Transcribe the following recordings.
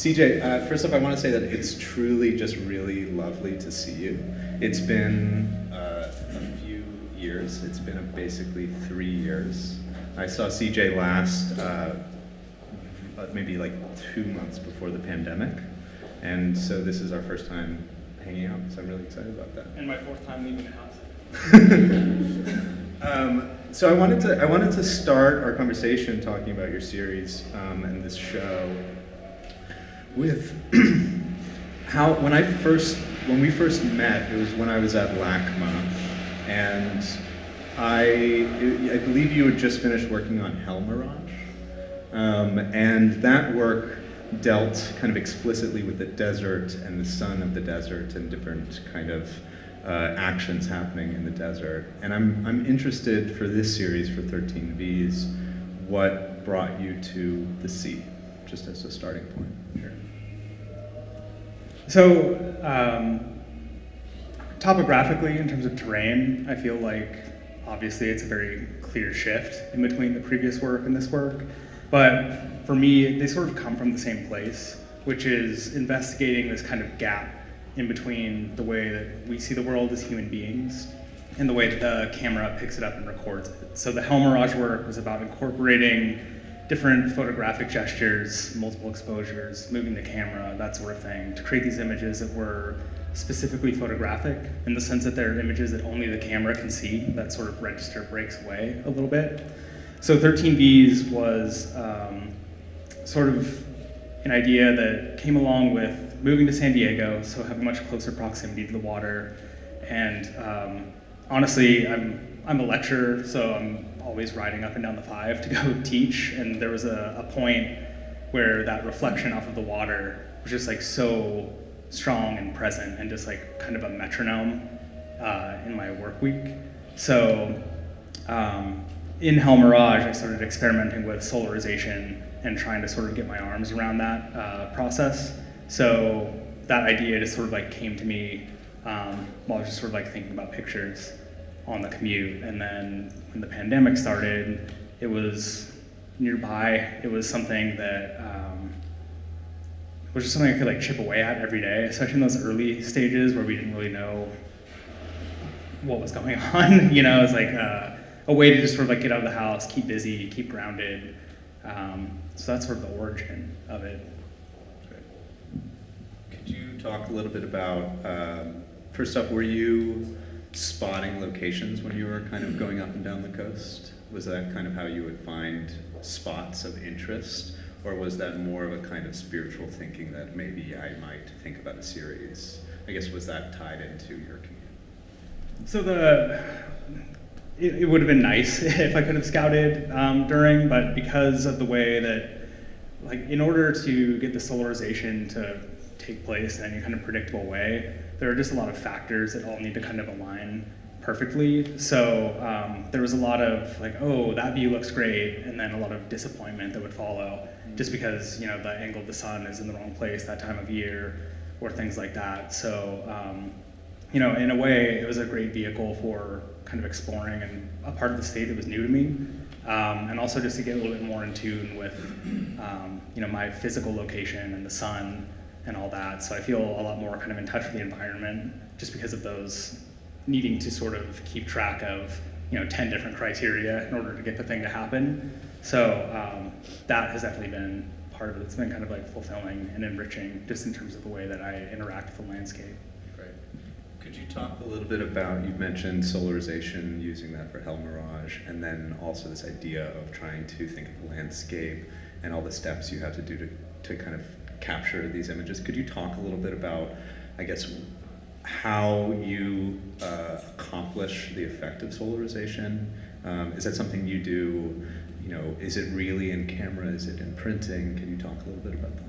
CJ, first off, I want to say that it's truly just really lovely to see you. It's been a few years. It's been basically 3 years. I saw CJ last maybe like 2 months before the pandemic, and so this is our first time hanging out, so I'm really excited about that. And my fourth time leaving the house. So I wanted to start our conversation talking about your series and this show with how when we first met, it was when I was at LACMA, and I believe you had just finished working on Heyliger, and that work dealt kind of explicitly with the desert and the sun of the desert and different kind of actions happening in the desert. And I'm interested for this series, for 13 V's, what brought you to the sea, just as a starting point. Sure. So, topographically, in terms of terrain, I feel like obviously it's a very clear shift in between the previous work and this work. But for me, they sort of come from the same place, which is investigating this kind of gap in between the way that we see the world as human beings and the way that the camera picks it up and records it. So the Heyliger work was about incorporating different photographic gestures, multiple exposures, moving the camera, that sort of thing, to create these images that were specifically photographic in the sense that they're images that only the camera can see. That sort of register breaks away a little bit. So 13 V's was sort of an idea that came along with moving to San Diego, so having much closer proximity to the water. And honestly, I'm a lecturer, so I'm always riding up and down the 5 to go teach. And there was a point where that reflection off of the water was just like so strong and present and just like kind of a metronome in my work week. So in Heyliger, I started experimenting with solarization and trying to sort of get my arms around that process. So that idea just sort of like came to me while I was just sort of like thinking about pictures on the commute. And then when the pandemic started, it was nearby. It was something that was just something I could like chip away at every day, especially in those early stages where we didn't really know what was going on. You know, it was like a way to just sort of like get out of the house, keep busy, keep grounded. So that's sort of the origin of it. Could you talk a little bit about, first off, were you spotting locations when you were kind of going up and down the coast? Was that kind of how you would find spots of interest? Or was that more of a kind of spiritual thinking that maybe I might think about a series? I guess, was that tied into your commute? So it would have been nice if I could have scouted during, but because of the way that, like, in order to get the solarization to take place in any kind of predictable way, there are just a lot of factors that all need to kind of align perfectly. So there was a lot of like, oh, that view looks great, and then a lot of disappointment that would follow just because, you know, the angle of the sun is in the wrong place that time of year or things like that. So, you know, in a way, it was a great vehicle for kind of exploring and a part of the state that was new to me. And also just to get a little bit more in tune with, you know, my physical location and the sun and all that. So I feel a lot more kind of in touch with the environment just because of those needing to sort of keep track of, you know, 10 different criteria in order to get the thing to happen. So that has definitely been part of it. It's been kind of like fulfilling and enriching just in terms of the way that I interact with the landscape. Great. Could you talk a little bit about, you mentioned solarization, using that for Heyliger, and then also this idea of trying to think of the landscape and all the steps you have to do to kind of capture these images. Could you talk a little bit about, I guess, how you accomplish the effect of solarization? Is that something you do, you know, is it really in camera, is it in printing? Can you talk a little bit about that?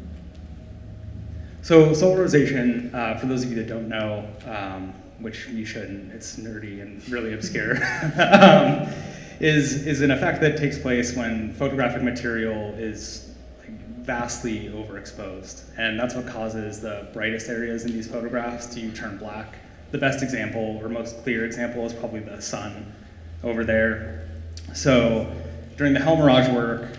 So solarization, for those of you that don't know, which you shouldn't, it's nerdy and really obscure, is an effect that takes place when photographic material is vastly overexposed. And that's what causes the brightest areas in these photographs to turn black. The best example, or most clear example, is probably the sun over there. So during the Heyliger work,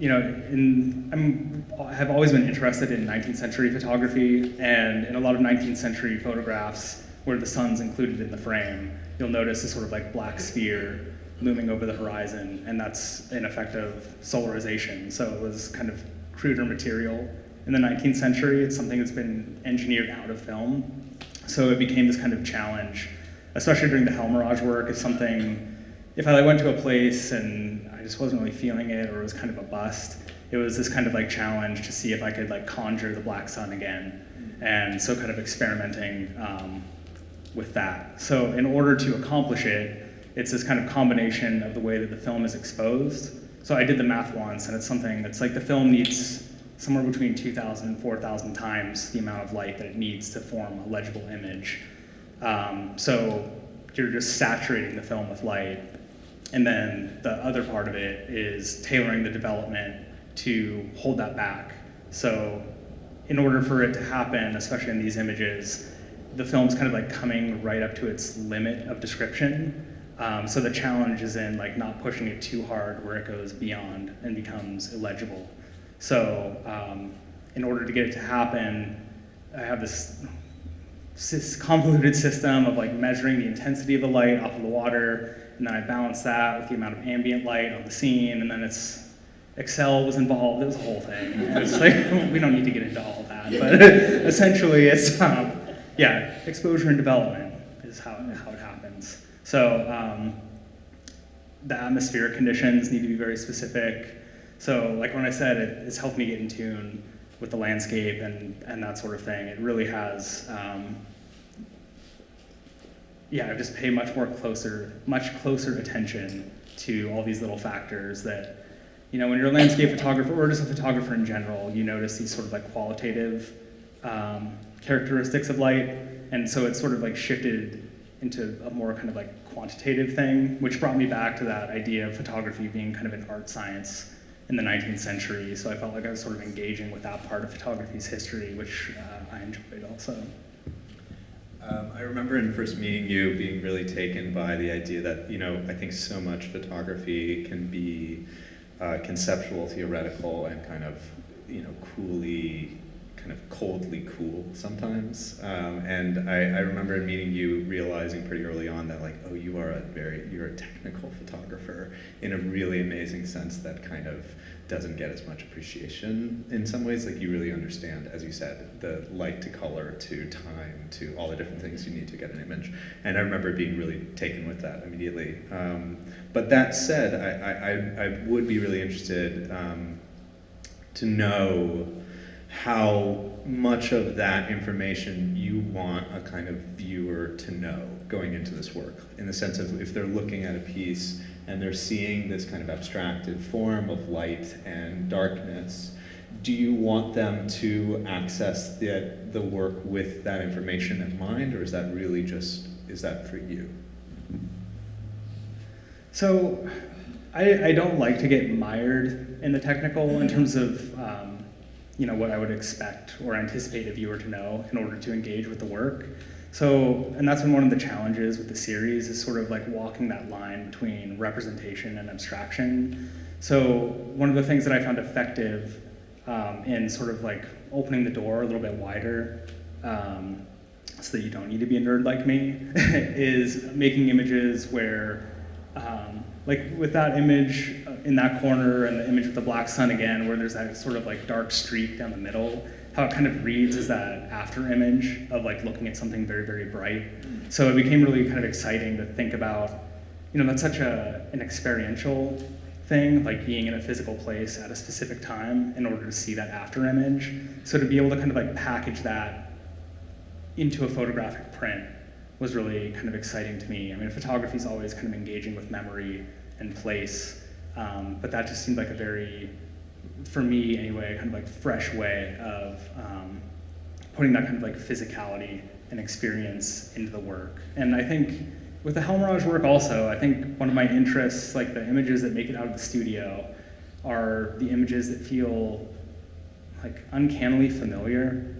I have always been interested in 19th century photography, and in a lot of 19th century photographs where the sun's included in the frame, you'll notice a sort of like black sphere looming over the horizon, and that's an effect of solarization. So it was kind of cruder material in the 19th century. It's something that's been engineered out of film. So it became this kind of challenge, especially during the Hellmirage work. It's something, if I went to a place and I just wasn't really feeling it, or it was kind of a bust, it was this kind of like challenge to see if I could like conjure the black sun again. And so kind of experimenting with that. So in order to accomplish it, it's this kind of combination of the way that the film is exposed. So I did the math once, and it's something that's like the film needs somewhere between 2,000 and 4,000 times the amount of light that it needs to form a legible image. So you're just saturating the film with light. And then the other part of it is tailoring the development to hold that back. So in order for it to happen, especially in these images, the film's kind of like coming right up to its limit of description. So the challenge is in like not pushing it too hard where it goes beyond and becomes illegible. So in order to get it to happen, I have this convoluted system of like measuring the intensity of the light off of the water, and then I balance that with the amount of ambient light on the scene, and then Excel was involved. It was a whole thing. It's like, we don't need to get into all of that, but essentially it's exposure and development is how it happens. So the atmospheric conditions need to be very specific. So like when I said it's helped me get in tune with the landscape and that sort of thing, it really has, I just pay much closer attention to all these little factors that, when you're a landscape photographer or just a photographer in general, you notice these sort of like qualitative characteristics of light. And so it's sort of like shifted into a more kind of like quantitative thing, which brought me back to that idea of photography being kind of an art science in the 19th century. So I felt like I was sort of engaging with that part of photography's history, which I enjoyed also. I remember in first meeting you being really taken by the idea that, I think so much photography can be conceptual, theoretical, and kind of, coolly, kind of coldly cool sometimes. And I remember in meeting you realizing pretty early on that like, oh, you're a technical photographer in a really amazing sense that kind of doesn't get as much appreciation in some ways. Like you really understand, as you said, the light to color to time to all the different things you need to get an image. And I remember being really taken with that immediately. But that said, I would be really interested to know how much of that information you want a kind of viewer to know going into this work, in the sense of if they're looking at a piece and they're seeing this kind of abstracted form of light and darkness, do you want them to access the work with that information in mind, or is that really is that for you? So I don't like to get mired in the technical in terms of what I would expect or anticipate a viewer to know in order to engage with the work. So, and that's been one of the challenges with the series, is sort of like walking that line between representation and abstraction. So one of the things that I found effective in sort of like opening the door a little bit wider, so that you don't need to be a nerd like me, is making images where, like with that image in that corner and the image with the black sun again, where there's that sort of like dark streak down the middle, how it kind of reads as that after image of like looking at something very, very bright. So it became really kind of exciting to think about, that's such an experiential thing, like being in a physical place at a specific time in order to see that after image. So to be able to kind of like package that into a photographic print was really kind of exciting to me. I mean, photography is always kind of engaging with memory and place, but that just seemed like a very, for me anyway, kind of like fresh way of putting that kind of like physicality and experience into the work. And I think with the Hellmirage work also, I think one of my interests, like the images that make it out of the studio, are the images that feel like uncannily familiar.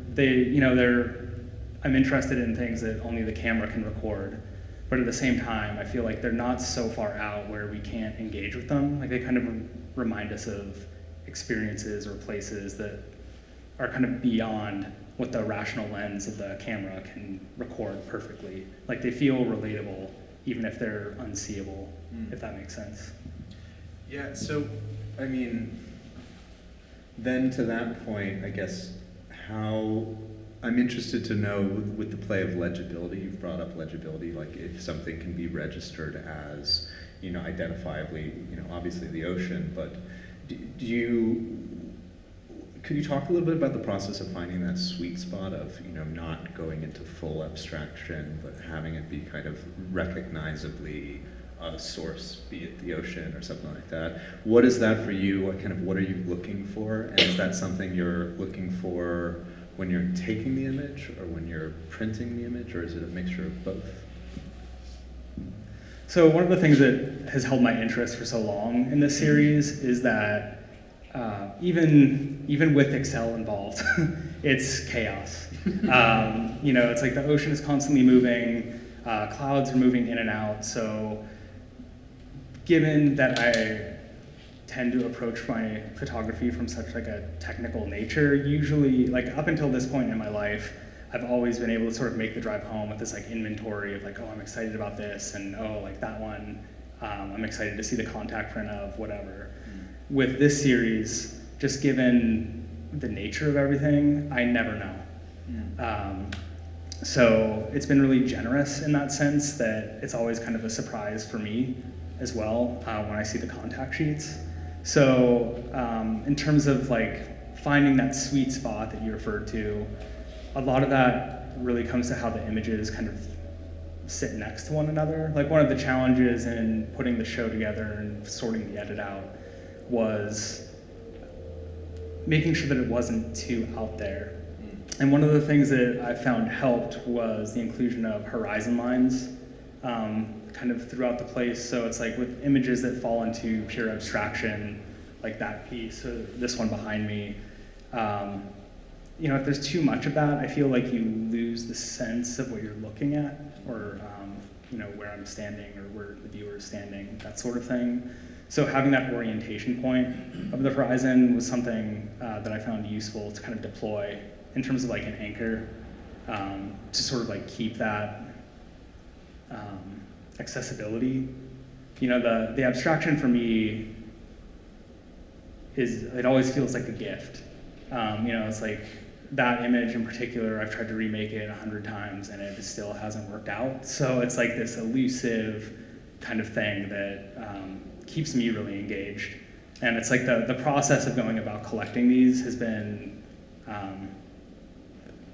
I'm interested in things that only the camera can record, but at the same time, I feel like they're not so far out where we can't engage with them. Like they kind of remind us of experiences or places that are kind of beyond what the rational lens of the camera can record perfectly. Like they feel relatable, even if they're unseeable, if that makes sense. Yeah, so, I mean, then to that point, I guess, I'm interested to know with the play of legibility, you've brought up legibility, like if something can be registered as, identifiably, obviously the ocean, but could you talk a little bit about the process of finding that sweet spot of, not going into full abstraction, but having it be kind of recognizably a source, be it the ocean or something like that? What is that for you? What are you looking for? And is that something you're looking for when you're taking the image or when you're printing the image, or is it a mixture of both? So one of the things that has held my interest for so long in this series is that even with Excel involved, it's chaos. It's like the ocean is constantly moving, clouds are moving in and out. So given that I tend to approach my photography from such like a technical nature, usually like up until this point in my life, I've always been able to sort of make the drive home with this like inventory of like, oh, I'm excited about this, and oh, like that one, I'm excited to see the contact print of whatever. With this series, just given the nature of everything, I never know. So it's been really generous in that sense that it's always kind of a surprise for me as well when I see the contact sheets. So in terms of like finding that sweet spot that you referred to, a lot of that really comes to how the images kind of sit next to one another. Like one of the challenges in putting the show together and sorting the edit out was making sure that it wasn't too out there. And one of the things that I found helped was the inclusion of horizon lines kind of throughout the place. So it's like with images that fall into pure abstraction, like that piece, or this one behind me, if there's too much of that, I feel like you lose the sense of what you're looking at, or where I'm standing or where the viewer is standing, that sort of thing. So having that orientation point of the horizon was something that I found useful to kind of deploy in terms of like an anchor to sort of like keep that accessibility. The abstraction for me it always feels like a gift. It's like that image in particular, I've tried to remake it 100 times and it still hasn't worked out. So it's like this elusive kind of thing that keeps me really engaged. And it's like the process of going about collecting these has been,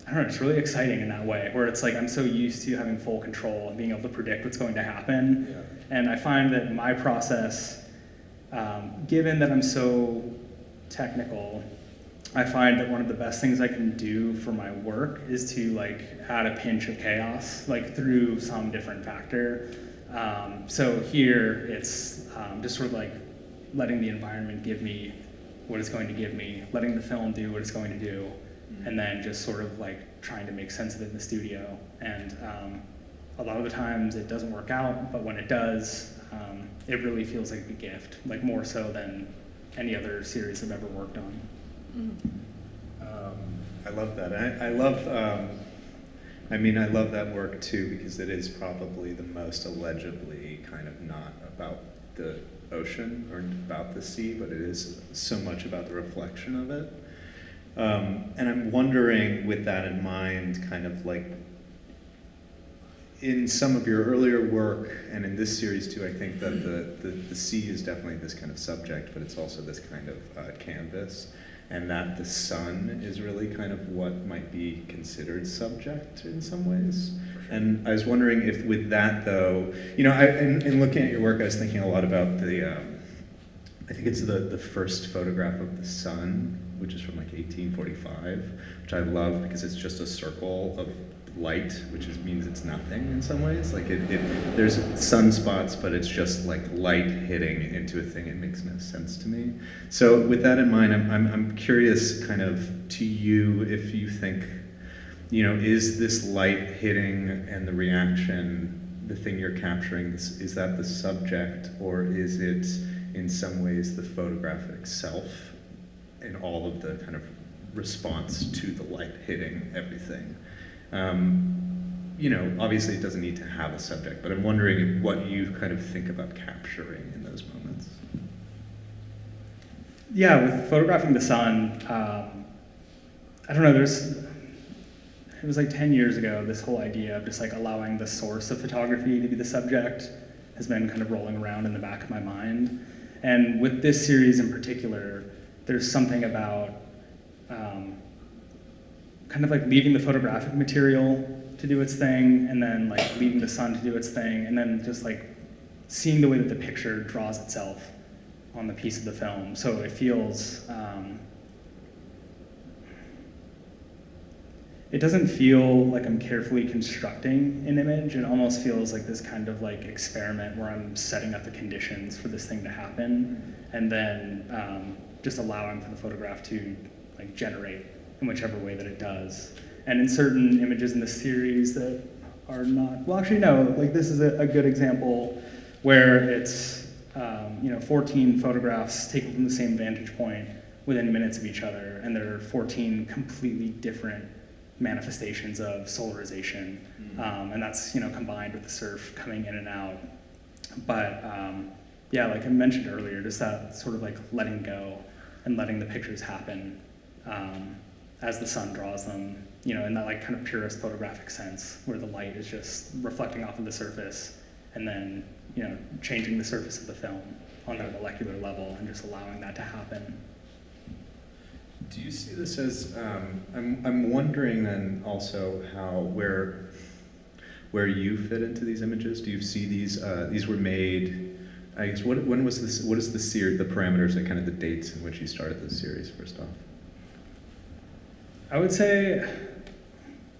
it's really exciting in that way, where it's like I'm so used to having full control and being able to predict what's going to happen. Yeah. And I find that my process, given that I'm so technical, I find that one of the best things I can do for my work is to like add a pinch of chaos, like through some different factor. So here it's just sort of like letting the environment give me what it's going to give me, letting the film do what it's going to do, and then just sort of like trying to make sense of it in the studio. And a lot of the times it doesn't work out, but when it does, it really feels like a gift, like more so than any other series I've ever worked on. I love that. I love that work too, because it is probably the most illegibly kind of not about the ocean or about the sea, but it is so much about the reflection of it. And I'm wondering, with that in mind, kind of like in some of your earlier work, and in this series too, I think that the sea is definitely this kind of subject, but it's also this kind of canvas, and that the sun is really kind of what might be considered subject in some ways. And I was wondering if with that though, in looking at your work, I was thinking a lot about I think it's the first photograph of the sun, which is from like 1845, which I love because it's just a circle of light, which means it's nothing in some ways. Like there's sunspots, but it's just like light hitting into a thing. It makes no sense to me. So with that in mind, I'm curious, kind of to you, if you think, is this light hitting and the reaction the thing you're capturing? Is that the subject, or is it in some ways the photograph itself in all of the kind of response to the light hitting everything. Obviously it doesn't need to have a subject, but I'm wondering what you kind of think about capturing in those moments. Yeah, with photographing the sun, I don't know, it was like 10 years ago, this whole idea of just like allowing the source of photography to be the subject has been kind of rolling around in the back of my mind. And with this series in particular, there's something about kind of like leaving the photographic material to do its thing, and then like leaving the sun to do its thing, and then just like seeing the way that the picture draws itself on the piece of the film. So it feels, it doesn't feel like I'm carefully constructing an image. It almost feels like this kind of like experiment where I'm setting up the conditions for this thing to happen, and then just allowing for the photograph to like generate in whichever way that it does. And in certain images in the series that are not, well actually no, like this is a good example where it's 14 photographs taken from the same vantage point within minutes of each other, and there are 14 completely different manifestations of solarization, and that's combined with the surf coming in and out. But yeah, like I mentioned earlier, just that sort of like letting go and letting the pictures happen as the sun draws them, in that like kind of purest photographic sense, where the light is just reflecting off of the surface and then changing the surface of the film on a molecular level and just allowing that to happen. Do you see this as, I'm wondering then also where you fit into these images? Do you see these were made, I guess, when was this, what is the series, the parameters and kind of the dates in which you started this series first off? I would say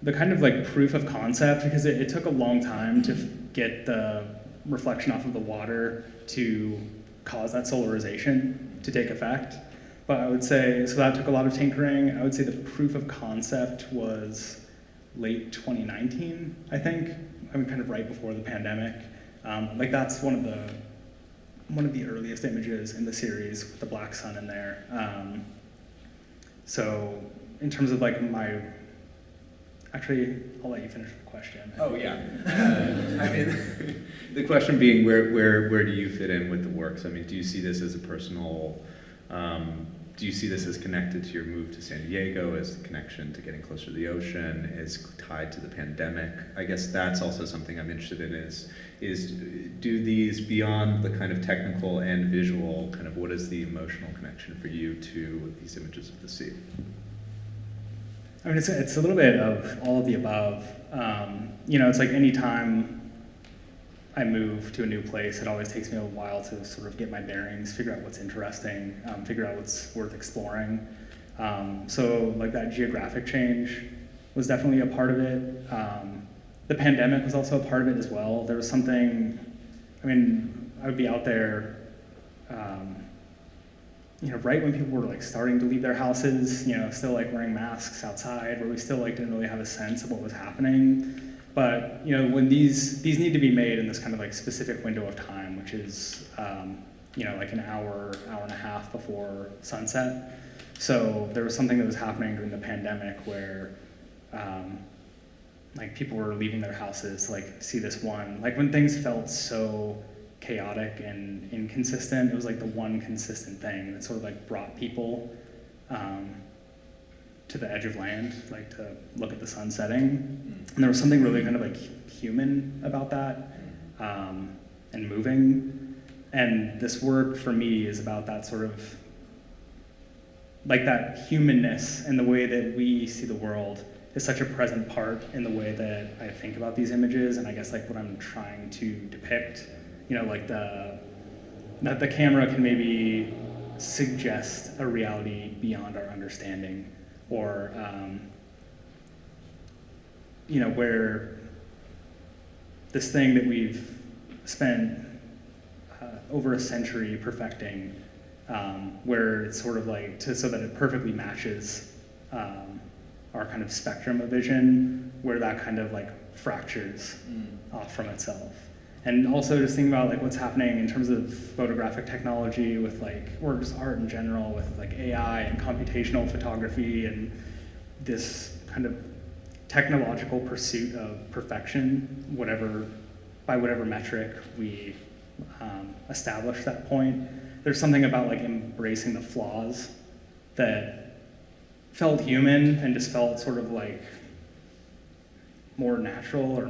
the kind of like proof of concept, because it took a long time to get the reflection off of the water to cause that solarization to take effect. But I would say, so that took a lot of tinkering. I would say the proof of concept was late 2019, I think. I mean, kind of right before the pandemic. Like that's one of the earliest images in the series with the black sun in there. So in terms of like actually, I'll let you finish the question. Oh yeah. I mean, the question being where do you fit in with the works? I mean, do you see this as a personal, do you see this as connected to your move to San Diego, as the connection to getting closer to the ocean, is tied to the pandemic? I guess that's also something I'm interested in is do these, beyond the kind of technical and visual, kind of what is the emotional connection for you to these images of the sea? I mean, it's a little bit of all of the above. It's like any time I move to a new place, it always takes me a while to sort of get my bearings, figure out what's interesting, figure out what's worth exploring. So like that geographic change was definitely a part of it. The pandemic was also a part of it as well. There was something, I mean, I would be out there, right when people were like starting to leave their houses, still like wearing masks outside, where we still like didn't really have a sense of what was happening. But when these need to be made in this kind of like specific window of time, which is like an hour and a half before sunset. So there was something that was happening during the pandemic where like people were leaving their houses to like see this one, like when things felt so chaotic and inconsistent, it was like the one consistent thing that sort of like brought people to the edge of land, like to look at the sun setting. And there was something really kind of like human about that, and moving. And this work for me is about that sort of, like that humanness and the way that we see the world is such a present part in the way that I think about these images, and I guess like what I'm trying to depict. Like that the camera can maybe suggest a reality beyond our understanding, or where this thing that we've spent over a century perfecting, where it's sort of like so that it perfectly matches our kind of spectrum of vision, where that kind of like fractures off from itself. And also just thinking about like what's happening in terms of photographic technology with like, or just art in general with like AI and computational photography and this kind of technological pursuit of perfection, by whatever metric we establish that point. There's something about like embracing the flaws that felt human and just felt sort of like more natural or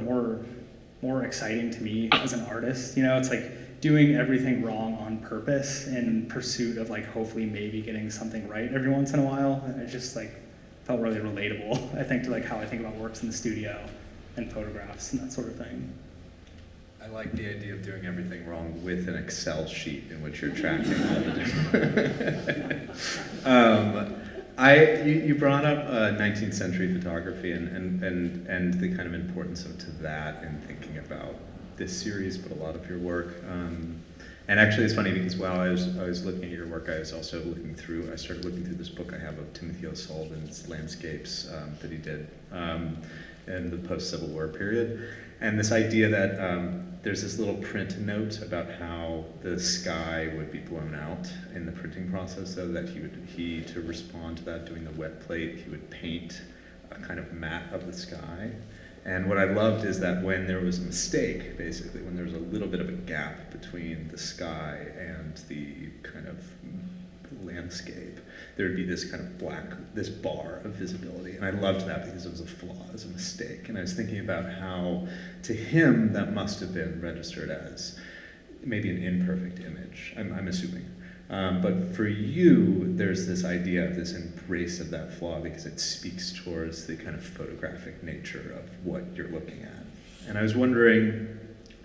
more exciting to me as an artist. You know, it's like doing everything wrong on purpose in pursuit of like hopefully maybe getting something right every once in a while. And it just like felt really relatable, I think, to like how I think about works in the studio and photographs and that sort of thing. I like the idea of doing everything wrong with an Excel sheet in which you're tracking all the different. You brought up 19th century photography and the kind of importance to that in thinking about this series, but a lot of your work. And actually, it's funny because while I was looking at your work, I was also I started looking through this book I have of Timothy O'Sullivan's landscapes that he did in the post-Civil War period. And this idea that there's this little print note about how the sky would be blown out in the printing process, so that to respond to that, doing the wet plate, he would paint a kind of matte of the sky. And what I loved is that when there was a mistake, basically, when there was a little bit of a gap between the sky and the kind of landscape, there would be this kind of this bar of visibility. And I loved that because it was a flaw, it was a mistake. And I was thinking about how, to him, that must have been registered as maybe an imperfect image, I'm assuming. But for you, there's this idea of this embrace of that flaw because it speaks towards the kind of photographic nature of what you're looking at. And I was wondering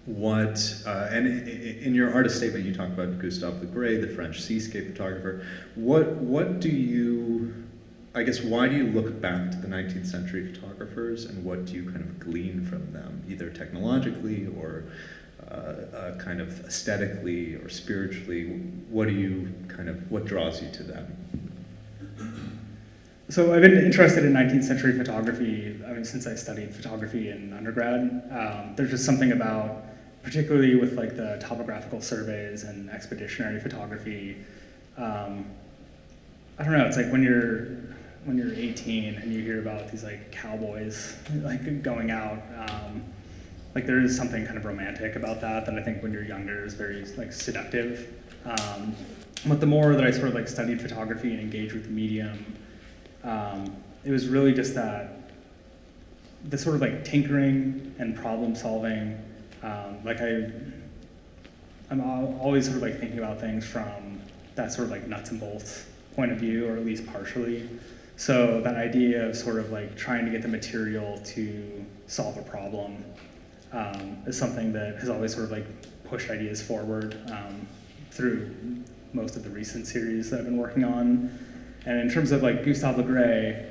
and in your artist statement, you talk about Gustave Le Gray, the French seascape photographer. What do you, I guess, why do you look back to the 19th century photographers, and what do you kind of glean from them, either technologically or kind of aesthetically or spiritually? What draws you to them? So I've been interested in 19th century photography, since I studied photography in undergrad. There's just something about, particularly with like the topographical surveys and expeditionary photography, I don't know, it's like when you're 18 and you hear about these like cowboys like going out, like there is something kind of romantic about that I think when you're younger is very like seductive. But the more that I sort of like studied photography and engaged with the medium, it was really just the sort of like tinkering and problem solving. I'm always sort of like thinking about things from that sort of like nuts and bolts point of view, or at least partially. So that idea of sort of like trying to get the material to solve a problem is something that has always sort of like pushed ideas forward through most of the recent series that I've been working on. And in terms of like Gustave Le Gray,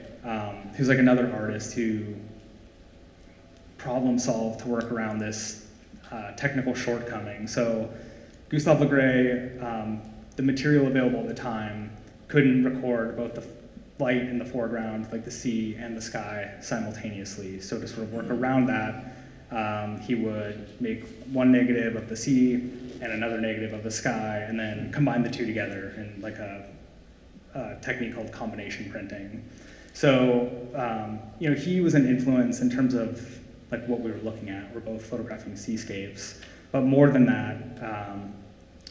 who's like another artist who problem solved to work around this technical shortcoming. So Gustave Le Gray, the material available at the time couldn't record both the light in the foreground, like the sea and the sky, simultaneously. So to sort of work around that, he would make one negative of the sea and another negative of the sky, and then combine the two together in like a technique called combination printing. So, he was an influence in terms of like what we were looking at. We're both photographing seascapes, but more than that,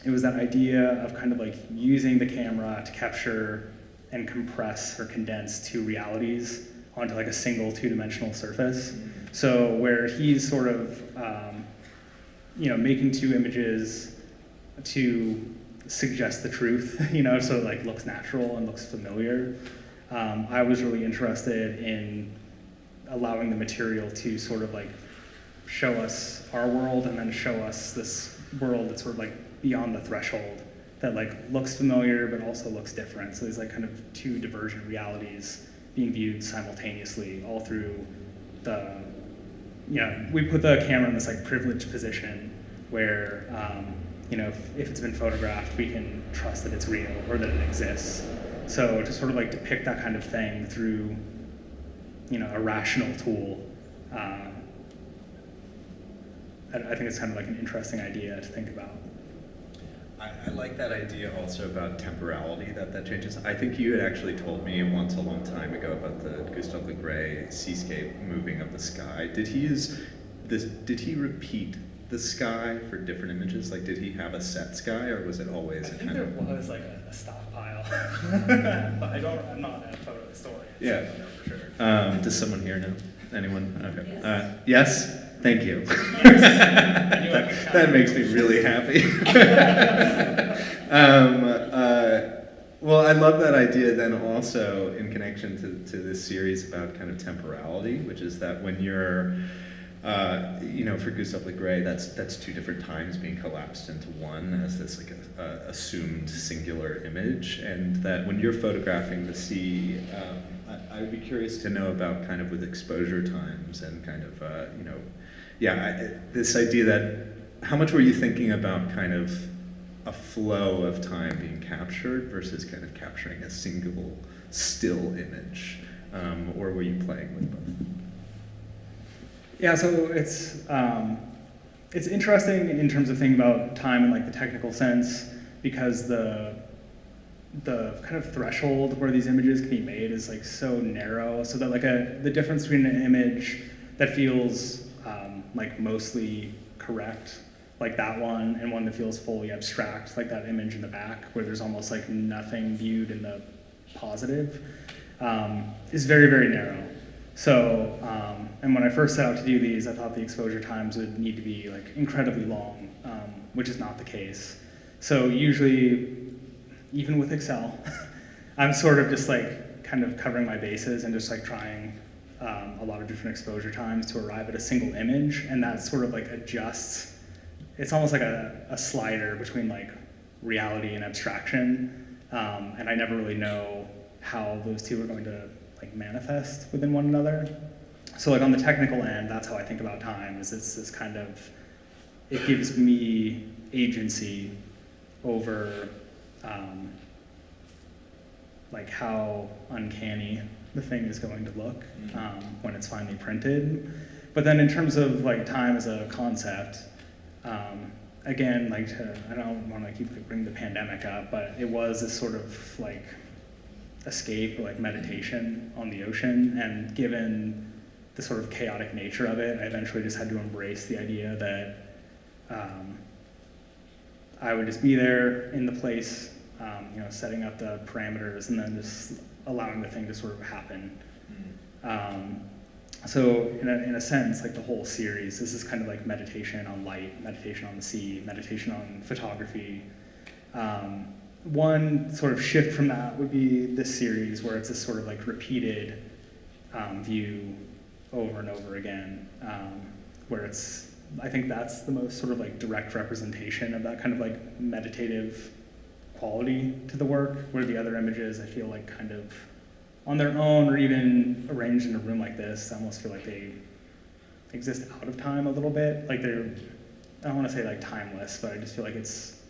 it was that idea of kind of like using the camera to capture and compress or condense two realities onto like a single two-dimensional surface. So where he's sort of, making two images to suggest the truth, so it like looks natural and looks familiar. I was really interested in allowing the material to sort of like show us our world and then show us this world that's sort of like beyond the threshold that like looks familiar but also looks different. So there's like kind of two divergent realities being viewed simultaneously all through we put the camera in this like privileged position where if it's been photographed, we can trust that it's real or that it exists. So to sort of like depict that kind of thing through, a rational tool I think it's kind of like an interesting idea to think about. I like that idea also about temporality, that changes. I think you had actually told me once a long time ago about the Gustave Le Gray seascape moving of the sky. Did he use this? Did he repeat the sky for different images? Like, did he have a set sky, or was it always? I think there was like a stockpile, but I'm not a photo historian. Yeah. So I don't know for sure. Does someone here know? Anyone? Okay. Yes. Thank you. That makes me really happy. Well, I love that idea then also in connection to this series about kind of temporality, which is that when you're, for Gustave Le Gray, that's two different times being collapsed into one as this like assumed singular image, and that when you're photographing the sea, I would be curious to know about kind of with exposure times and kind of, this idea that, how much were you thinking about kind of a flow of time being captured versus kind of capturing a single still image, or were you playing with both? Yeah, so it's interesting in terms of thinking about time in like the technical sense, because the kind of threshold where these images can be made is like so narrow, so that like the difference between an image that feels like mostly correct, like that one, and one that feels fully abstract, like that image in the back, where there's almost like nothing viewed in the positive, is very, very narrow. So, and when I first set out to do these, I thought the exposure times would need to be like incredibly long, which is not the case. So usually, even with Excel, I'm sort of just like kind of covering my bases and just like trying a lot of different exposure times to arrive at a single image, and that sort of like adjusts. It's almost like a slider between like reality and abstraction, and I never really know how those two are going to like manifest within one another. So like on the technical end, that's how I think about time, is it's this kind of, it gives me agency over like how uncanny the thing is going to look when it's finally printed. But then in terms of like time as a concept, again, like I don't want to keep bringing the pandemic up, but it was this sort of like escape or like meditation on the ocean, and given the sort of chaotic nature of it, I eventually just had to embrace the idea that I would just be there in the place, setting up the parameters and then just allowing the thing to sort of happen. So in a sense, like the whole series, this is kind of like meditation on light, meditation on the sea, meditation on photography. One sort of shift from that would be this series, where it's this sort of like repeated view over and over again, where I think that's the most sort of like direct representation of that kind of like meditative quality to the work, where the other images I feel like kind of on their own, or even arranged in a room like this, I almost feel like they exist out of time a little bit. Like they're, I don't want to say like timeless, but I just feel like it's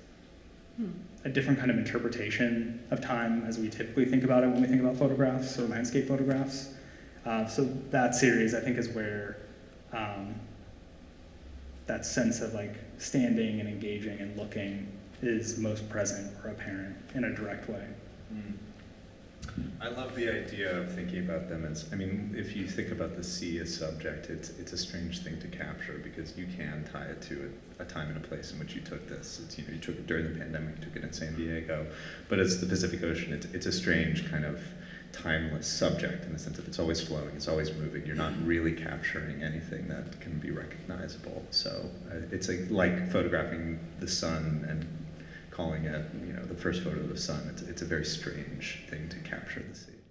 a different kind of interpretation of time as we typically think about it when we think about photographs or landscape photographs. So that series, I think, is where that sense of like standing and engaging and looking is most present or apparent in a direct way. I love the idea of thinking about them as, I mean, if you think about the sea as subject, it's a strange thing to capture, because you can tie it to a time and a place in which you took this. It's, you took it during the pandemic, you took it in San Diego, but as the Pacific Ocean, it's a strange kind of timeless subject in the sense that it's always flowing, it's always moving. You're not really capturing anything that can be recognizable. So it's like photographing the sun and calling it, the first photo of the sun. It's a very strange thing to capture the sea.